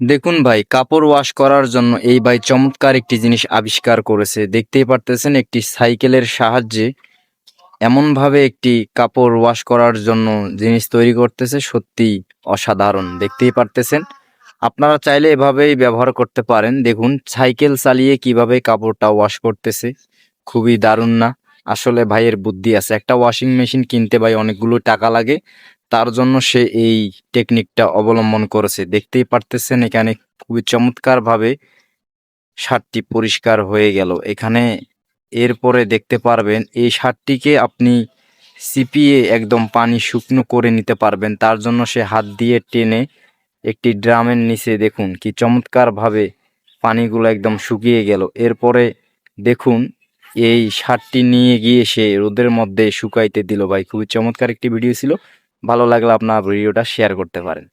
দেখুন ভাই, কাপড় ওয়াশ করার জন্য এই ভাই চমৎকার একটি জিনিস আবিষ্কার করেছে। দেখতেই পারতেছেন একটি সাইকেলের সাহায্যে এমনভাবে একটি কাপড় ওয়াশ করার জন্য জিনিস তৈরি করতেছে, সত্যিই অসাধারণ। দেখতেই পারতেছেন। আপনারা চাইলে এভাবেই ব্যবহার করতে পারেন। দেখুন সাইকেল চালিয়ে কিভাবে কাপড়টা ওয়াশ করতেছে, খুবই দারুণ না? আসলে ভাইয়ের বুদ্ধি আছে। একটা ওয়াশিং মেশিন কিনতে ভাই অনেকগুলো টাকা লাগে, তার জন্য সে এই টেকনিকটা অবলম্বন করেছে। দেখতেই পারতেছেন এখানে খুবই চমৎকারভাবে শার্টটি পরিষ্কার হয়ে গেল এখানে। এরপরে দেখতে পারবেন এই শার্টটিকে আপনি চিপিয়ে একদম পানি শুকনো করে নিতে পারবেন। তার জন্য সে হাত দিয়ে টেনে একটি ড্রামের নিচে দেখুন কি চমৎকারভাবে পানিগুলো একদম শুকিয়ে গেল। এরপরে দেখুন এই শার্টটি নিয়ে গিয়ে সে রোদের মধ্যে শুকাইতে দিল। ভাই খুবই চমৎকার একটি ভিডিও ছিল। ভালো লাগলে আপনার ভিডিওটা শেয়ার করতে পারেন।